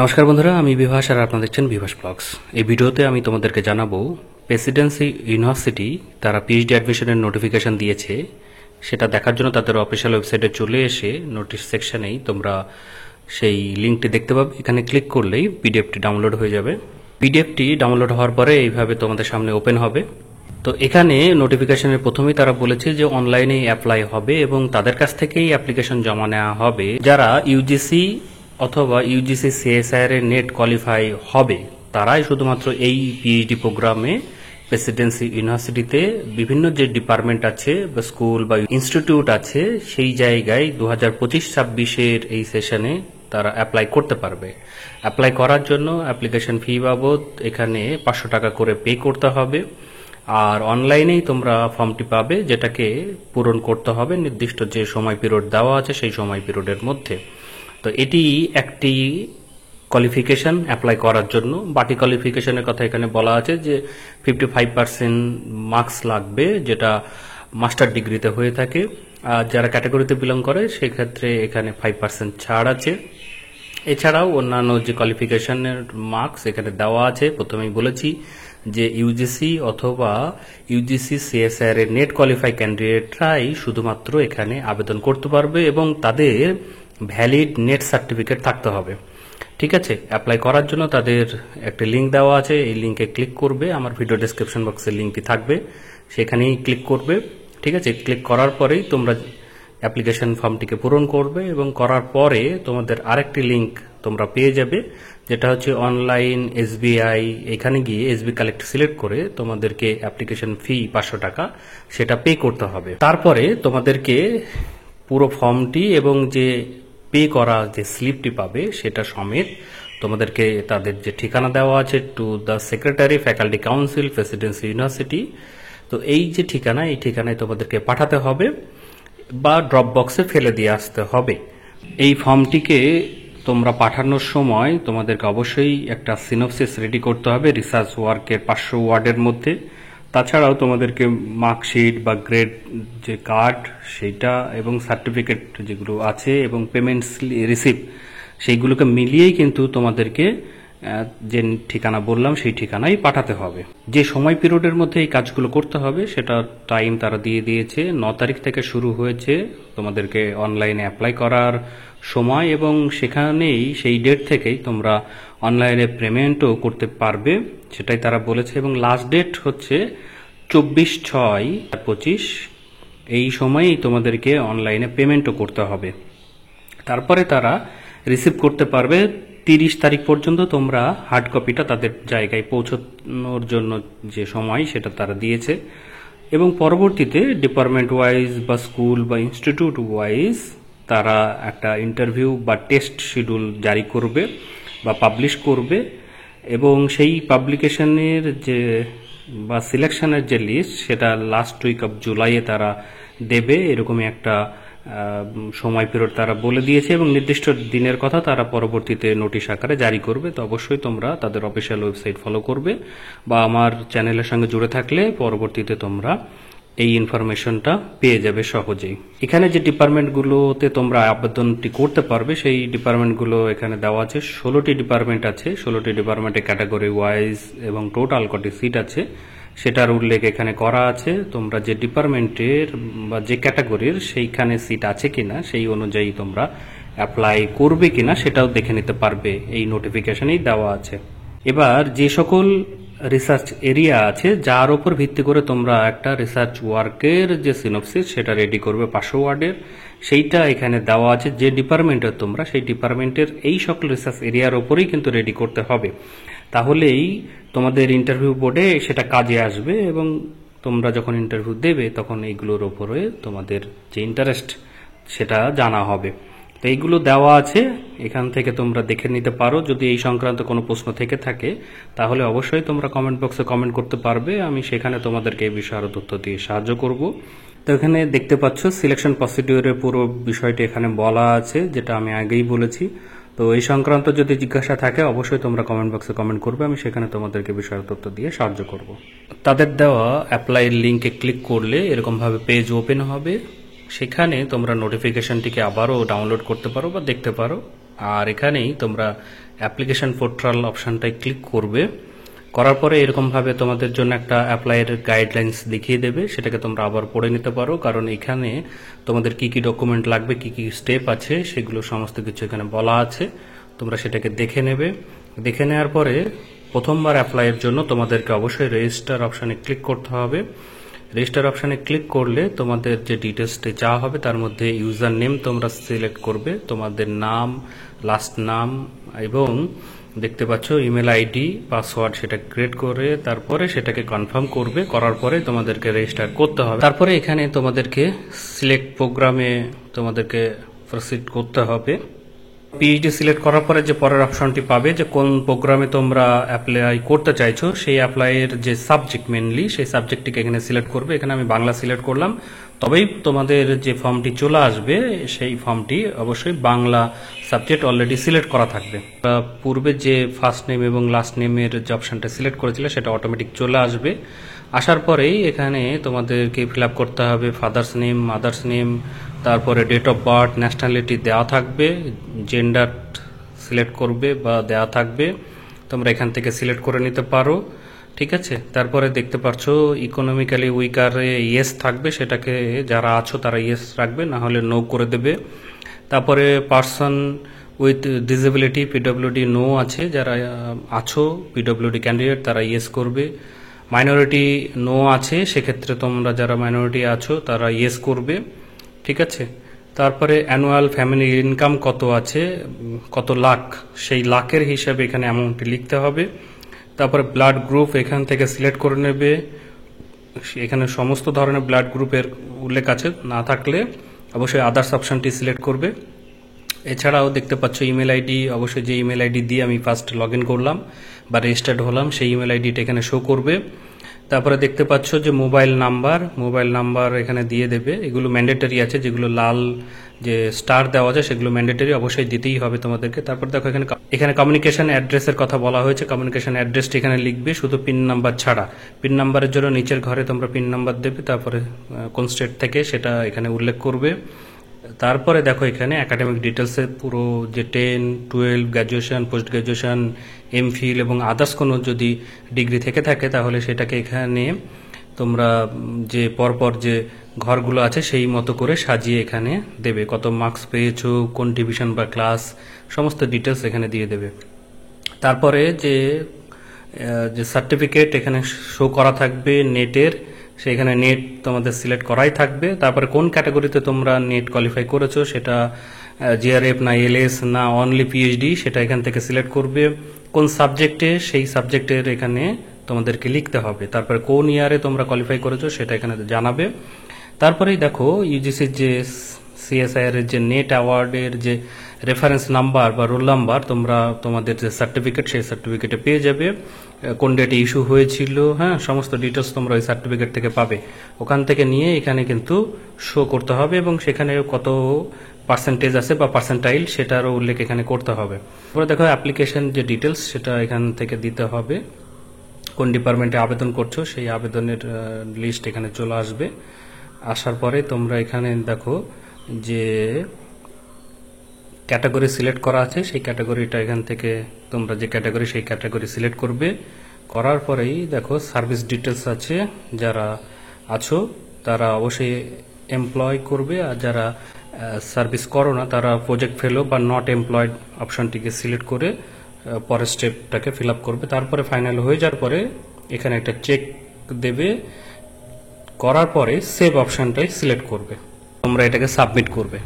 নমস্কার বন্ধুরা, আমি বিভাস আর আপনারা দেখছেন বিভাস ব্লগস। এই ভিডিওতে আমি তোমাদেরকে জানাবো প্রেসিডেন্সি ইউনিভার্সিটি তারা পিএইচডি অ্যাডমিশনের নোটিফিকেশন দিয়েছে। সেটা দেখার জন্য তাদের অফিসিয়াল ওয়েবসাইটে চলে এসে নোটিশ সেকশনেই তোমরা সেই লিঙ্কটি দেখতে পাবে। এখানে ক্লিক করলেই পিডিএফটি ডাউনলোড হয়ে যাবে। পিডিএফটি ডাউনলোড হওয়ার পরে এইভাবে তোমাদের সামনে ওপেন হবে। তো এখানে নোটিফিকেশনের প্রথমেই তারা বলেছে যে অনলাইনে অ্যাপ্লাই হবে এবং তাদের কাছ থেকেই অ্যাপ্লিকেশন জমা নেওয়া হবে যারা ইউজিসি অথবা ইউজিসি সিএসআইআর এর নেট কোয়ালিফাই হবে, তারাই শুধুমাত্র এই পিএইচডি প্রোগ্রামে প্রেসিডেন্সি ইউনিভার্সিটিতে বিভিন্ন যে ডিপার্টমেন্ট আছে বা স্কুল বা ইনস্টিটিউট আছে সেই জায়গায় 2025-26 এই সেশনে তারা অ্যাপ্লাই করতে পারবে। অ্যাপ্লাই করার জন্য অ্যাপ্লিকেশন ফি বাবদ এখানে 500 টাকা করে পে করতে হবে। আর অনলাইনেই তোমরা ফর্মটি পাবে, যেটাকে পূরণ করতে হবে নির্দিষ্ট যে সময় পিরিয়ড দেওয়া আছে সেই সময় পিরিয়ডের মধ্যে। তো এটি একটি কোয়ালিফিকেশন অ্যাপ্লাই করার জন্য। বাকি কোয়ালিফিকেশনের কথা এখানে বলা আছে যে 55% মার্কস লাগবে, যেটা মাস্টার ডিগ্রিতে হয়ে থাকে। আর যারা ক্যাটাগরিতে বিলং করে সেক্ষেত্রে এখানে 5% ছাড় আছে। এছাড়াও অন্যান্য যে কোয়ালিফিকেশনের মার্কস এখানে দেওয়া আছে। প্রথমেই বলেছি যে ইউজিসি অথবা ইউজিসি সিএসআইআর এর নেট কোয়ালিফাই ক্যান্ডিডেটরাই শুধুমাত্র এখানে আবেদন করতে পারবে এবং তাদের ভ্যালিড নেট সার্টিফিকেট থাকতে হবে। ঠিক আছে, অ্যাপ্লাই করার জন্য তাদের একটা লিঙ্ক দেওয়া আছে, এই লিঙ্কে ক্লিক করবে। আমার ভিডিও ডেসক্রিপশন বক্সে লিঙ্কটি থাকবে, সেখানেই ক্লিক করবে। ঠিক আছে, ক্লিক করার পরেই তোমরা অ্যাপ্লিকেশন ফর্মটিকে পূরণ করবে এবং করার পরে তোমাদের আরেকটি লিঙ্ক তোমরা পেয়ে যাবে, যেটা হচ্ছে অনলাইন এসবিআই। এখানে গিয়ে এসবি কালেক্ট সিলেক্ট করে তোমাদেরকে অ্যাপ্লিকেশন ফি 500 টাকা সেটা পে করতে হবে। তারপরে তোমাদেরকে পুরো ফর্মটি এবং যে পে করা যে স্লিপটি পাবে সেটা সমেত তোমাদেরকে তাদের যে ঠিকানা দেওয়া আছে, to the secretary faculty council Presidency university, তো এই যে ঠিকানা, এই ঠিকানায় তোমাদেরকে পাঠাতে হবে বা ড্রপ বক্সে ফেলে দিয়ে আসতে হবে। এই ফর্মটিকে তোমরা পাঠানোর সময় তোমাদেরকে অবশ্যই একটা সিনপসিস রেডি করতে হবে রিসার্চ ওয়ার্কের 500 ওয়ার্ডের মধ্যে। তাছাড়াও তোমাদেরকে মার্কশিট বা গ্রেড যে কার্ড সেইটা এবং সার্টিফিকেট যেগুলো আছে এবং পেমেন্ট রিসিপ্ট সেইগুলোকে মিলিয়েই কিন্তু তোমাদেরকে যে ঠিকানা বললাম সেই ঠিকানায় পাঠাতে হবে। যে সময় পিরিয়ডের মধ্যে এই কাজগুলো করতে হবে সেটা টাইম তারা দিয়ে দিয়েছে। 9 তারিখ থেকে শুরু হয়েছে তোমাদেরকে অনলাইনে অ্যাপ্লাই করার সময় এবং সেখানেই সেই ডেট থেকেই তোমরা অনলাইনে পেমেন্টও করতে পারবে, সেটাই তারা বলেছে। এবং লাস্ট ডেট হচ্ছে 24/6/25। এই সময়েই তোমাদেরকে অনলাইনে পেমেন্টও করতে হবে। তারপরে তারা রিসিভ করতে পারবে 30 তারিখ পর্যন্ত। তোমরা হার্ড কপিটা তাদের জায়গায় পৌঁছানোর জন্য যে সময় সেটা তারা দিয়েছে এবং পরবর্তীতে ডিপার্টমেন্ট ওয়াইজ বা স্কুল বা ইনস্টিটিউট ওয়াইজ তারা একটা ইন্টারভিউ বা টেস্ট শিডিউল জারি করবে বা পাবলিশ করবে এবং সেই পাবলিকেশনের যে বা সিলেকশনের যে লিস্ট সেটা লাস্ট উইক অফ জুলাইয়ে তারা দেবে, এরকমই একটা সময় পিরিয়ড তারা বলে দিয়েছে এবং নির্দিষ্ট দিনের কথা তারা পরবর্তীতে নোটিশ আকারে জারি করবে। তো অবশ্যই তোমরা তাদের অফিসিয়াল ওয়েবসাইট ফলো করবে বা আমার চ্যানেলের সঙ্গে জুড়ে থাকলে পরবর্তীতে তোমরা এই ইনফরমেশনটা পেয়ে যাবে সহজেই। এখানে যে ডিপার্টমেন্টগুলোতে তোমরা আবেদনটি করতে পারবে সেই ডিপার্টমেন্টগুলো এখানে দেওয়া আছে। 16টি ডিপার্টমেন্ট আছে, 16টি ডিপার্টমেন্টে ক্যাটাগরি ওয়াইজ এবং টোটাল কটি সিট আছে সেটার উল্লেখ এখানে করা আছে। তোমরা যে ডিপার্টমেন্টের বা যে ক্যাটাগরির সেইখানে সিট আছে কিনা সেই অনুযায়ী তোমরা অ্যাপ্লাই করবে কিনা সেটাও দেখে নিতে পারবে, এই নোটিফিকেশনেই দেওয়া আছে। এবার যে সকল রিসার্চ এরিয়া আছে যার উপর ভিত্তি করে তোমরা একটা রিসার্চ ওয়ার্কের যে সিনপসিস সেটা রেডি করবে 500 ওয়ার্ডের, সেইটা এখানে দেওয়া আছে। যে ডিপার্টমেন্টের তোমরা সেই ডিপার্টমেন্টের এই সকল রিসার্চ এরিয়ার উপরেই কিন্তু রেডি করতে হবে, তাহলেই তোমাদের ইন্টারভিউ বোর্ডে সেটা কাজে আসবে এবং তোমরা যখন ইন্টারভিউ দেবে তখন এইগুলোর উপরে তোমাদের যে ইন্টারেস্ট সেটা জানা হবে। তো এইগুলো দেওয়া আছে, এখান থেকে তোমরা দেখে নিতে পারো। যদি এই সংক্রান্ত কোনো প্রশ্ন থেকে থাকে তাহলে অবশ্যই তোমরা কমেন্ট বক্সে কমেন্ট করতে পারবে, আমি সেখানে তোমাদেরকে এই বিষয়ে আরো তথ্য দিয়ে সাহায্য করব। তো এখানে দেখতে পাচ্ছ সিলেকশন প্রসিডিউরের পুরো বিষয়টি এখানে বলা আছে, যেটা আমি আগেই বলেছি। তো এই সংক্রান্ত যদি জিজ্ঞাসা থাকে অবশ্যই তোমরা কমেন্ট বক্সে কমেন্ট করবে, আমি সেখানে তোমাদেরকে বিষয়ের তথ্য দিয়ে সাহায্য করব। তাদের দেওয়া অ্যাপ্লাই লিঙ্কে ক্লিক করলে এরকমভাবে পেজ ওপেন হবে, সেখানে তোমরা নোটিফিকেশনটিকে আবারও ডাউনলোড করতে পারো বা দেখতে পারো। আর এখানেই তোমরা অ্যাপ্লিকেশন পোর্টাল অপশনটায় ক্লিক করবে। করার পরে এরকমভাবে তোমাদের জন্য একটা অ্যাপ্লাইয়ের গাইডলাইন্স দেখিয়ে দেবে, সেটাকে তোমরা আবার পড়ে নিতে পারো, কারণ এখানে তোমাদের কি কি ডকুমেন্ট লাগবে, কি কি স্টেপ আছে, সেগুলো সমস্ত কিছু এখানে বলা আছে। তোমরা সেটাকে দেখে নেবে। দেখে নেওয়ার পরে প্রথমবার অ্যাপ্লাইয়ের জন্য তোমাদেরকে অবশ্যই রেজিস্টার অপশানে ক্লিক করতে হবে। রেজিস্টার অপশানে ক্লিক করলে তোমাদের যে ডিটেলসটি চাওয়া হবে তার মধ্যে ইউজার নেম তোমরা সিলেক্ট করবে, তোমাদের নাম, লাস্ট নাম এবং দেখতে পাচ্ছ ইমেল আইডি, পাসওয়ার্ড সেটা ক্রিয়েট করে তারপরে সেটাকে কনফার্ম করবে। করার পরে তোমাদেরকে রেজিস্টার করতে হবে। তারপরে এখানে তোমাদেরকে সিলেক্ট প্রোগ্রামে তোমাদেরকে প্রসিড করতে হবে। পিএইচডি সিলেক্ট করার পরে যে পরের অপশনটি পাবে যে কোন প্রোগ্রামে তোমরা অ্যাপ্লাই করতে চাইছো, সেই অ্যাপ্লাইয়ের যে সাবজেক্ট মেনলি সেই সাবজেক্টটিকে এখানে সিলেক্ট করবে। এখানে আমি বাংলা সিলেক্ট করলাম, তবেই তোমাদের যে ফর্মটি চলে আসবে সেই ফর্মটি অবশ্যই বাংলা সাবজেক্ট অলরেডি সিলেক্ট করা থাকবে। পূর্বে যে ফার্স্ট নেম এবং লাস্ট নেমের যে অপশনটা সিলেক্ট করেছিলে সেটা অটোমেটিক চলে আসবে। আসার পরেই এখানে তোমাদেরকে ফিল আপ করতে হবে ফাদার্স নেম, মাদার্স নেম, তারপরে ডেট অফ বার্থ, ন্যাশনালিটি দেওয়া থাকবে, জেন্ডার সিলেক্ট করবে বা দেওয়া থাকবে, তোমরা এখান থেকে সিলেক্ট করে নিতে পারো। ঠিক আছে, তারপরে দেখতে পাচ্ছ ইকোনমিক্যালি উইকারে ইয়েস থাকবে, সেটাকে যারা আছো তারা ইয়েস রাখবে, না হলে নো করে দেবে। তারপরে person with disability PWD no আছে, যারা আছো পিডব্লিউডি ক্যান্ডিডেট তারা ইয়েস করবে। মাইনরিটি নো আছে, সেক্ষেত্রে তোমরা যারা মাইনরিটি আছো তারা ইয়েস করবে। ঠিক আছে, তারপরে অ্যানুয়াল ফ্যামিলি ইনকাম কত আছে, কত লাখ, সেই লাখের হিসাবে এখানে অ্যামাউন্টটি লিখতে হবে। তারপরে ব্লাড গ্রুপ এখান থেকে সিলেক্ট করে নেবে। এখানে সমস্ত ধরনের ব্লাড গ্রুপের উল্লেখ আছে, না থাকলে অবশ্যই আদার্স অপশনটি সিলেক্ট করবে। এছাড়াও দেখতে পাচ্ছ ইমেল আইডি, অবশ্যই যে ইমেল আইডি দিয়ে আমি ফার্স্ট লগ ইন করলাম বা রেজিস্টার্ড হলাম সেই ইমেল আইডিটা এখানে শো করবে। তারপরে দেখতে পাচ্ছ যে মোবাইল নাম্বার এখানে দিয়ে দেবে। এগুলো ম্যান্ডেটরি আছে, যেগুলো লাল যে স্টার দেওয়া যায় সেগুলো ম্যান্ডেটরি, অবশ্যই দিতেই হবে তোমাদেরকে। তারপর দেখো এখানে কমিউনিকেশন অ্যাড্রেসের কথা বলা হয়েছে, কমিউনিকেশন অ্যাড্রেসটি এখানে লিখবে শুধু পিন নাম্বার ছাড়া। পিন নাম্বারের জন্য নিচের ঘরে তোমরা পিন নাম্বার দেবে, তারপরে কোন স্টেট থেকে সেটা এখানে উল্লেখ করবে। তারপরে দেখো এখানে একাডেমিক ডিটেলসের পুরো যে 10, 12, গ্র্যাজুয়েশন, পোস্ট গ্র্যাজুয়েশন, এমফিল এবং আদার্স কোনো যদি ডিগ্রি থেকে থাকে তাহলে সেটাকে এখানে তোমরা যে পরপর যে ঘরগুলো আছে সেই মতো করে সাজিয়ে এখানে দেবে। কত মার্কস পেয়েছো, কোন ডিভিশন বা ক্লাস, সমস্ত ডিটেলস এখানে দিয়ে দেবে। তারপরে যে সার্টিফিকেট এখানে শো করা থাকবে নেটের, সেখানে নেট তোমাদের সিলেক্ট করাই থাকবে। তারপরে কোন ক্যাটাগরিতে তোমরা নেট কোয়ালিফাই করেছো, সেটা জিআরএফ না এলএস না অনলি পিএইচডি, সেটা এখান থেকে সিলেক্ট করবে। কোন সাবজেক্টে, সেই সাবজেক্টের এখানে তোমাদেরকে লিখতে হবে। তারপরে কোন ইয়ারে তোমরা কোয়ালিফাই করেছো সেটা এখানে জানাবে। তারপরেই দেখো ইউজিসির যে সিএসআইআর এর যে নেট অ্যাওয়ার্ডের যে রেফারেন্স নাম্বার বা রোল নাম্বার তোমরা তোমাদের যে সার্টিফিকেট সেই সার্টিফিকেটে পেয়ে যাবে, কোন ডেটে ইস্যু হয়েছিল, হ্যাঁ সমস্ত ডিটেলস তোমরা ওই সার্টিফিকেট থেকে পাবে। ওখান থেকে নিয়ে এখানে কিন্তু শো করতে হবে এবং সেখানে কত পার্সেন্টেজ আছে বা পার্সেন্টাইল সেটারও উল্লেখ এখানে করতে হবে। তারপরে দেখো অ্যাপ্লিকেশন যে ডিটেলস সেটা এখান থেকে দিতে হবে, কোন ডিপার্টমেন্টে আবেদন করছো সেই আবেদনের লিস্ট এখানে চলে আসবে। আসার পরে তোমরা এখানে দেখো যে ক্যাটাগরি সিলেক্ট করা আছে, সেই ক্যাটাগরিটা এখান থেকে তোমরা যে ক্যাটাগরি সেই ক্যাটাগরি সিলেক্ট করবে। করার পরেই দেখো সার্ভিস ডিটেলস আছে, যারা আছো তারা অবশ্যই এমপ্লয় করবে, আর যারা সার্ভিস করো না তারা প্রজেক্ট ফেলো বা নট এমপ্লয়েড অপশনটিকে সিলেক্ট করে পরের স্টেপটাকে ফিল আপ করবে। তারপরে ফাইনাল হয়ে যাওয়ার পরে এখানে একটা চেক দেবে, করার পরে সেভ অপশনটাই সিলেক্ট করবে, তোমরা এটাকে সাবমিট করবে।